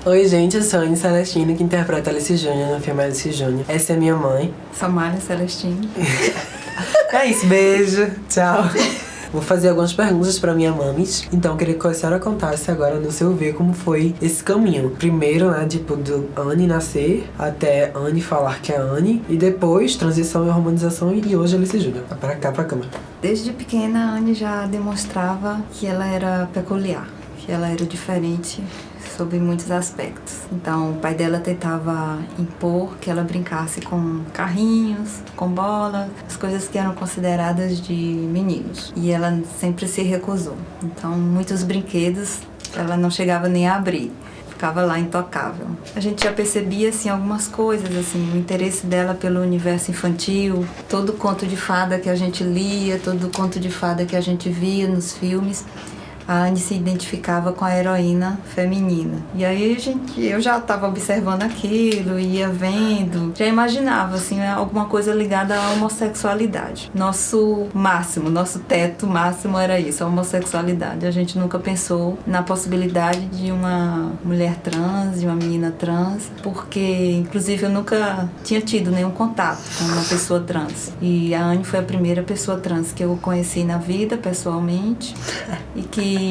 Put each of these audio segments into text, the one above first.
Oi, gente, eu sou a Anne Celestino, que interpreta Alice Júnior no filme Alice Júnior. Essa é minha mãe. Somália Celestino. É isso, beijo, tchau. Vou fazer algumas perguntas pra minha mamis. Então, eu queria que a senhora contasse agora, no seu ver, como foi esse caminho. Primeiro, né, tipo, do Anne nascer até Anne falar que é Anne. E depois, transição e hormonização. E hoje Alice Júnior. Pra cá, pra câmera. Desde pequena, a Anne já demonstrava que ela era peculiar, que ela era diferente sob muitos aspectos. Então, o pai dela tentava impor que ela brincasse com carrinhos, com bola, as coisas que eram consideradas de meninos. E ela sempre se recusou. Então, muitos brinquedos ela não chegava nem a abrir. Ficava lá intocável. A gente já percebia, assim, algumas coisas, assim, o interesse dela pelo universo infantil, todo conto de fada que a gente lia, todo conto de fada que a gente via nos filmes, a Anne se identificava com a heroína feminina. E aí eu já estava observando aquilo, ia vendo, já imaginava assim, alguma coisa ligada à homossexualidade. Nosso máximo, nosso teto máximo era isso, a homossexualidade. A gente nunca pensou na possibilidade de uma mulher trans, de uma menina trans, porque inclusive eu nunca tinha tido nenhum contato com uma pessoa trans. E a Anne foi a primeira pessoa trans que eu conheci na vida, pessoalmente, e que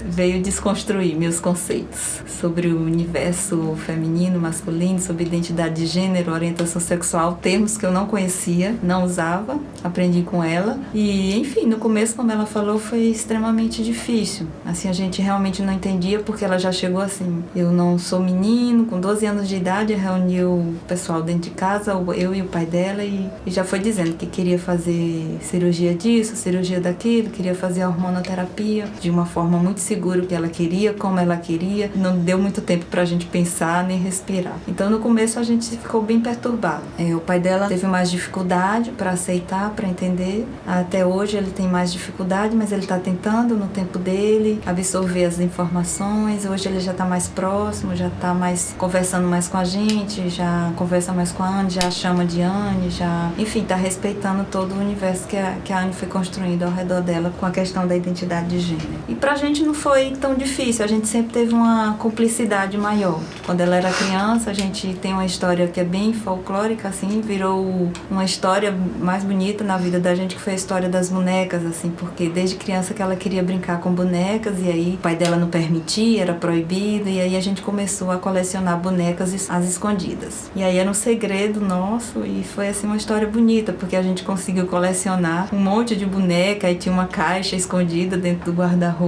veio desconstruir meus conceitos sobre o universo feminino, masculino, sobre identidade de gênero, orientação sexual, termos que eu não conhecia, não usava, aprendi com ela. E, enfim, no começo, como ela falou, foi extremamente difícil. Assim, a gente realmente não entendia, porque ela já chegou assim, eu não sou menino, com 12 anos de idade, reuniu o pessoal dentro de casa, eu e o pai dela, e já foi dizendo que queria fazer cirurgia disso, cirurgia daquilo, queria fazer a hormonoterapia de uma forma muito segura, o que ela queria, como ela queria. Não deu muito tempo pra gente pensar nem respirar. Então, no começo, a gente ficou bem perturbado. O pai dela teve mais dificuldade para aceitar, para entender. Até hoje, ele tem mais dificuldade, mas ele tá tentando, no tempo dele, absorver as informações. Hoje, ele já tá mais próximo, já tá mais conversando mais com a gente, já conversa mais com a Anne, já chama de Anne, já... Enfim, tá respeitando todo o universo que a Anne foi construindo ao redor dela com a questão da identidade de gênero. E pra gente não foi tão difícil, a gente sempre teve uma cumplicidade maior. Quando ela era criança, a gente tem uma história que é bem folclórica, assim, virou uma história mais bonita na vida da gente, que foi a história das bonecas, assim, porque desde criança que ela queria brincar com bonecas, e aí o pai dela não permitia, era proibido, e aí a gente começou a colecionar bonecas às escondidas. E aí era um segredo nosso, e foi, assim, uma história bonita, porque a gente conseguiu colecionar um monte de boneca, e tinha uma caixa escondida dentro do guarda-roupa.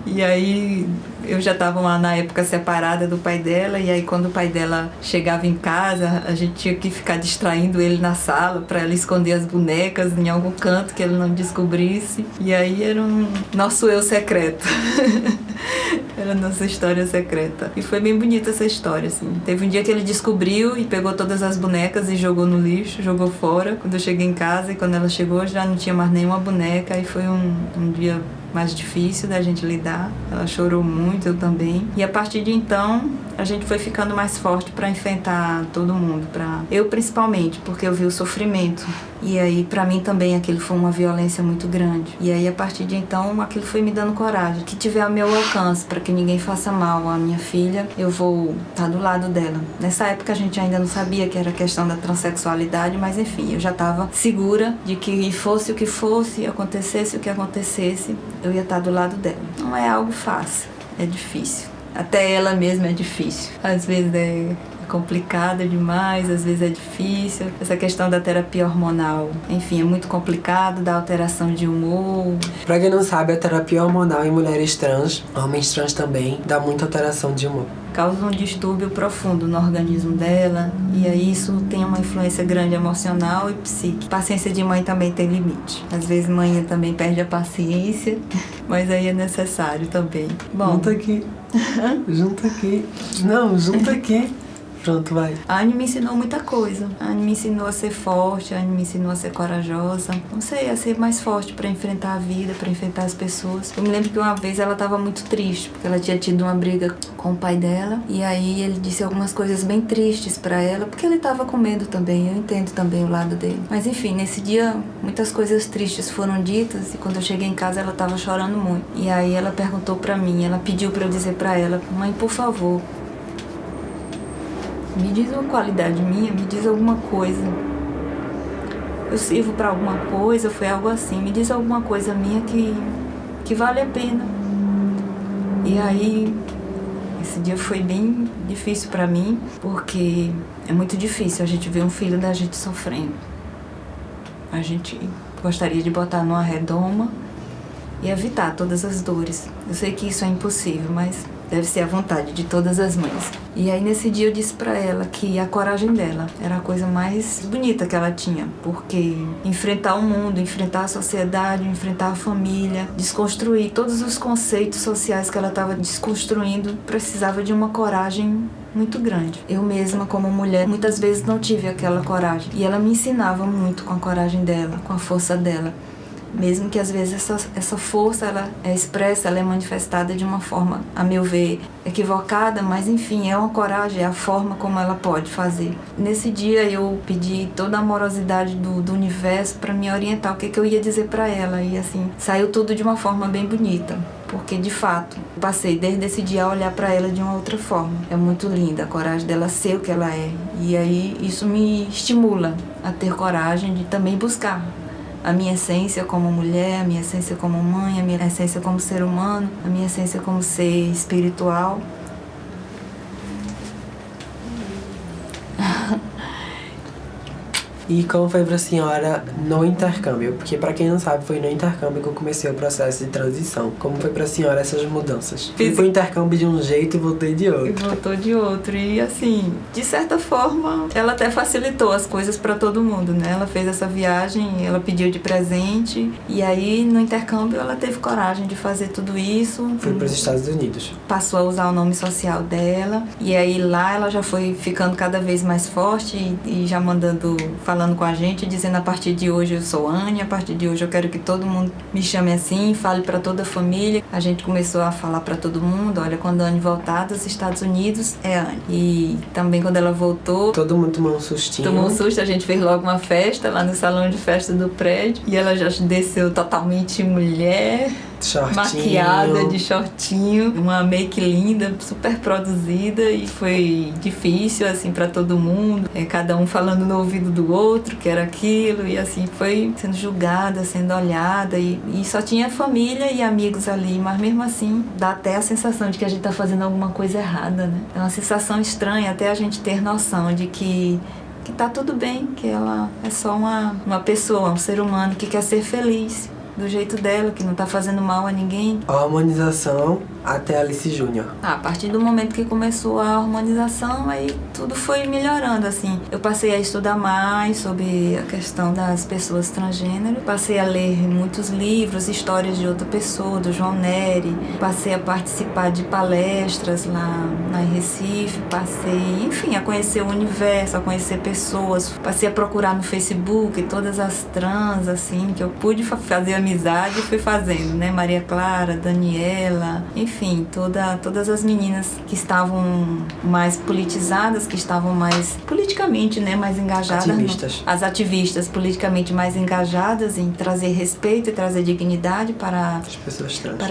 E aí eu já estava lá na época separada do pai dela, e aí quando o pai dela chegava em casa, a gente tinha que ficar distraindo ele na sala para ela esconder as bonecas em algum canto que ele não descobrisse. E aí era um nosso eu secreto. Era a nossa história secreta. E foi bem bonita essa história, assim. Teve um dia que ele descobriu e pegou todas as bonecas e jogou no lixo, jogou fora. Quando eu cheguei em casa, e quando ela chegou já não tinha mais nenhuma boneca, e foi um dia mais difícil da gente lidar. Ela chorou muito, eu também. E a partir de então, a gente foi ficando mais forte para enfrentar todo mundo. Eu principalmente, porque eu vi o sofrimento. E aí, para mim também, aquilo foi uma violência muito grande. E aí, a partir de então, aquilo foi me dando coragem. Que tiver ao meu alcance, para que ninguém faça mal à minha filha, eu vou estar do lado dela. Nessa época, a gente ainda não sabia que era questão da transexualidade, mas enfim, eu já estava segura de que fosse o que fosse, acontecesse o que acontecesse, eu ia estar do lado dela. Não é algo fácil, é difícil. Até ela mesma é difícil. Às vezes é complicada demais, às vezes é difícil. Essa questão da terapia hormonal, enfim, é muito complicado, da alteração de humor. Pra quem não sabe, a terapia hormonal em mulheres trans, homens trans também, dá muita alteração de humor. Causa um distúrbio profundo no organismo dela, e aí isso tem uma influência grande emocional e psíquica. Paciência de mãe também tem limite. Às vezes mãe também perde a paciência, mas aí é necessário também. Bom, junta aqui. Junta aqui. Não, junta aqui. Pronto, vai. A Anne me ensinou muita coisa. A Anne me ensinou a ser forte, a Anne me ensinou a ser corajosa. Não sei, a ser mais forte para enfrentar a vida, para enfrentar as pessoas. Eu me lembro que uma vez ela estava muito triste, porque ela tinha tido uma briga com o pai dela. E aí ele disse algumas coisas bem tristes para ela, porque ele estava com medo também. Eu entendo também o lado dele. Mas enfim, nesse dia muitas coisas tristes foram ditas, e quando eu cheguei em casa ela estava chorando muito. E aí ela perguntou para mim, ela pediu para eu dizer para ela: mãe, por favor, Me diz uma qualidade minha, me diz alguma coisa. Eu sirvo para alguma coisa, foi algo assim. Me diz alguma coisa minha que vale a pena. E aí, esse dia foi bem difícil para mim, porque é muito difícil a gente ver um filho da gente sofrendo. A gente gostaria de botar numa redoma e evitar todas as dores. Eu sei que isso é impossível, mas deve ser a vontade de todas as mães. E aí nesse dia eu disse pra ela que a coragem dela era a coisa mais bonita que ela tinha, porque enfrentar o mundo, enfrentar a sociedade, enfrentar a família, desconstruir todos os conceitos sociais que ela estava desconstruindo, precisava de uma coragem muito grande. Eu mesma, como mulher, muitas vezes não tive aquela coragem. E ela me ensinava muito com a coragem dela, com a força dela. Mesmo que às vezes essa força ela é expressa, ela é manifestada de uma forma, a meu ver, equivocada, mas enfim, é uma coragem, é a forma como ela pode fazer. Nesse dia eu pedi toda a amorosidade do universo para me orientar o que eu ia dizer para ela, e assim, saiu tudo de uma forma bem bonita. Porque, de fato, passei desde esse dia a olhar para ela de uma outra forma. É muito linda a coragem dela ser o que ela é. E aí isso me estimula a ter coragem de também buscar a minha essência como mulher, a minha essência como mãe, a minha essência como ser humano, a minha essência como ser espiritual. E como foi pra senhora no intercâmbio? Porque pra quem não sabe, foi no intercâmbio que eu comecei o processo de transição. Como foi pra senhora essas mudanças? Fui pro intercâmbio de um jeito e voltei de outro. E voltou de outro. E assim, de certa forma, ela até facilitou as coisas pra todo mundo, né? Ela fez essa viagem, ela pediu de presente. E aí, no intercâmbio, ela teve coragem de fazer tudo isso. Foi pros Estados Unidos. Passou a usar o nome social dela. E aí, lá, ela já foi ficando cada vez mais forte e já falando com a gente, dizendo: a partir de hoje eu sou Anne, a partir de hoje eu quero que todo mundo me chame assim, fale para toda a família. A gente começou a falar para todo mundo: olha, quando a Anne voltar dos Estados Unidos, é Anne. E também quando ela voltou, todo mundo tomou um sustinho. Tomou um susto, a gente fez logo uma festa lá no salão de festa do prédio. E ela já desceu totalmente mulher, shortinho, maquiada, de shortinho, uma make linda, super produzida, e foi difícil assim para todo mundo, cada um falando no ouvido do outro que era aquilo, e assim foi sendo julgada, sendo olhada, e só tinha família e amigos ali, mas mesmo assim dá até a sensação de que a gente tá fazendo alguma coisa errada, né? É uma sensação estranha até a gente ter noção de que tá tudo bem, que ela é só uma pessoa, um ser humano que quer ser feliz do jeito dela, que não tá fazendo mal a ninguém. A harmonização até Alice Júnior. A partir do momento que começou a harmonização, aí tudo foi melhorando, assim. Eu passei a estudar mais sobre a questão das pessoas transgênero, passei a ler muitos livros, histórias de outra pessoa, do João Nery, passei a participar de palestras lá em Recife, passei, enfim, a conhecer o universo, a conhecer pessoas, passei a procurar no Facebook todas as trans, assim, que eu pude fazer amizade e fui fazendo, né? Maria Clara, Daniela, enfim, todas as meninas que estavam mais politizadas, que estavam mais politicamente, né, mais engajadas. Ativistas. As ativistas politicamente mais engajadas em trazer respeito e trazer dignidade para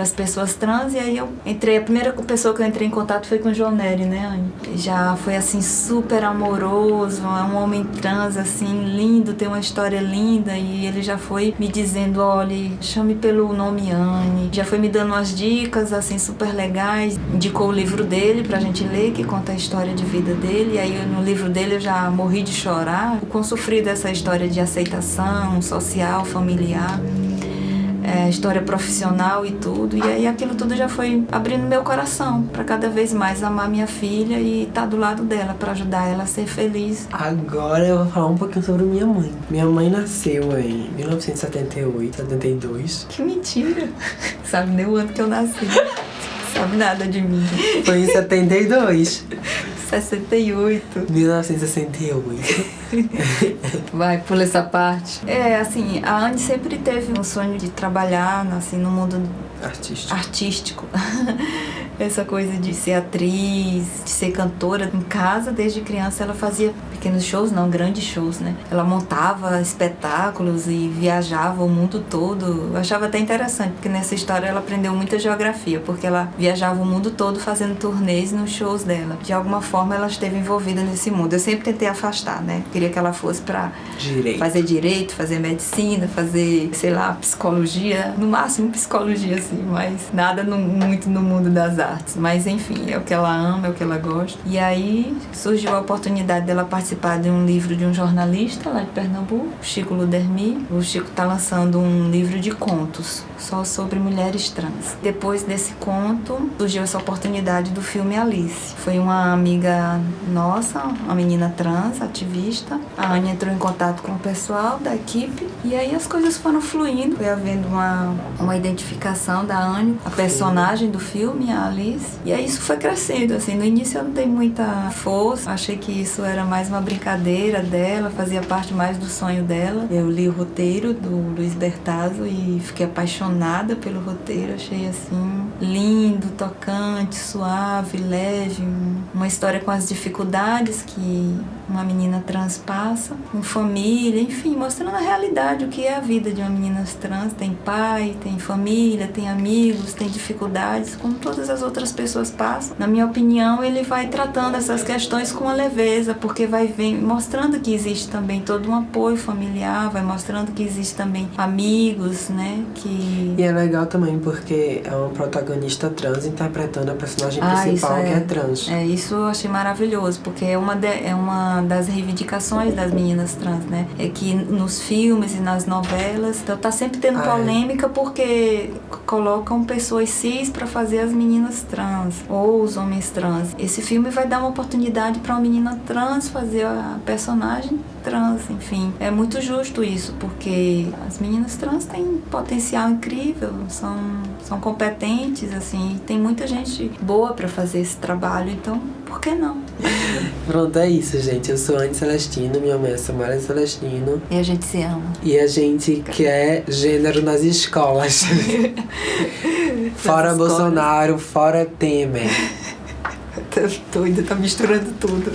as pessoas trans. E aí a primeira pessoa que eu entrei em contato foi com o João Nery, né, Anne? Já foi assim super amoroso, é um homem trans assim, lindo, tem uma história linda, e ele já foi me dizendo: olha, chame pelo nome Anne. Já foi me dando umas dicas assim super legais, indicou o livro dele pra gente ler, que conta a história de vida dele. E aí no livro dele eu já morri de chorar, o quão sofrido essa história de aceitação social, familiar, história profissional e tudo. E aí aquilo tudo já foi abrindo meu coração pra cada vez mais amar minha filha e estar do lado dela pra ajudar ela a ser feliz. Agora eu vou falar um pouquinho sobre minha mãe. Minha mãe nasceu em 1978, 72. Que mentira! Sabe nem o ano que eu nasci. Sabe nada de mim. Foi em 72. 68. 1968. Vai, pula essa parte. Assim, a Anne sempre teve um sonho de trabalhar, assim, no mundo artístico. essa coisa de ser atriz, de ser cantora. Em casa, desde criança, ela fazia pequenos shows, não, grandes shows, né? Ela montava espetáculos e viajava o mundo todo. Eu achava até interessante, porque nessa história ela aprendeu muita geografia, porque ela viajava o mundo todo fazendo turnês nos shows dela. De alguma forma, ela esteve envolvida nesse mundo. Eu sempre tentei afastar, né? Queria que ela fosse pra fazer direito, fazer medicina, fazer, sei lá, psicologia, no máximo psicologia, assim, mas nada muito no mundo das artes. Mas, enfim, é o que ela ama, é o que ela gosta. E aí surgiu a oportunidade dela participar de um livro de um jornalista lá de Pernambuco, Chico Ludermi. O Chico tá lançando um livro de contos só sobre mulheres trans. Depois desse conto, surgiu essa oportunidade do filme Alice. Foi uma amiga nossa, uma menina trans, ativista. A Anne entrou em contato com o pessoal da equipe e aí as coisas foram fluindo. Foi havendo uma identificação da Anne, a personagem do filme, a Alice. E aí isso foi crescendo, assim. No início eu não dei muita força. Achei que isso era mais uma brincadeira dela, fazia parte mais do sonho dela. Eu li o roteiro do Luiz Bertazzo e fiquei apaixonada pelo roteiro. Achei, assim, lindo, tocante, suave, leve. Uma história com as dificuldades que uma menina trans passa, com família, enfim, mostrando a realidade, o que é a vida de uma menina trans. Tem pai, tem família, tem amigos, tem dificuldades, como todas as outras pessoas passam. Na minha opinião, ele vai tratando essas questões com uma leveza, porque vai mostrando que existe também todo um apoio familiar, vai mostrando que existe também amigos, né, que... E é legal também porque é uma protagonista trans interpretando a personagem principal, que é trans. Isso eu achei maravilhoso, porque é uma das reivindicações das meninas trans, né? É que nos filmes e nas novelas, então tá sempre tendo polêmica porque colocam pessoas cis pra fazer as meninas trans ou os homens trans. Esse filme vai dar uma oportunidade pra uma menina trans fazer a personagem trans, enfim. É muito justo isso, porque as meninas trans têm potencial incrível, são competentes, assim, tem muita gente boa pra fazer esse trabalho, então por que não? Pronto, é isso, gente. Eu sou Anne Celestino, minha mãe é Samara Celestino. E a gente se ama. E a gente quer gênero nas escolas. Fora Bolsonaro, fora Temer. Tá doida, tá misturando tudo.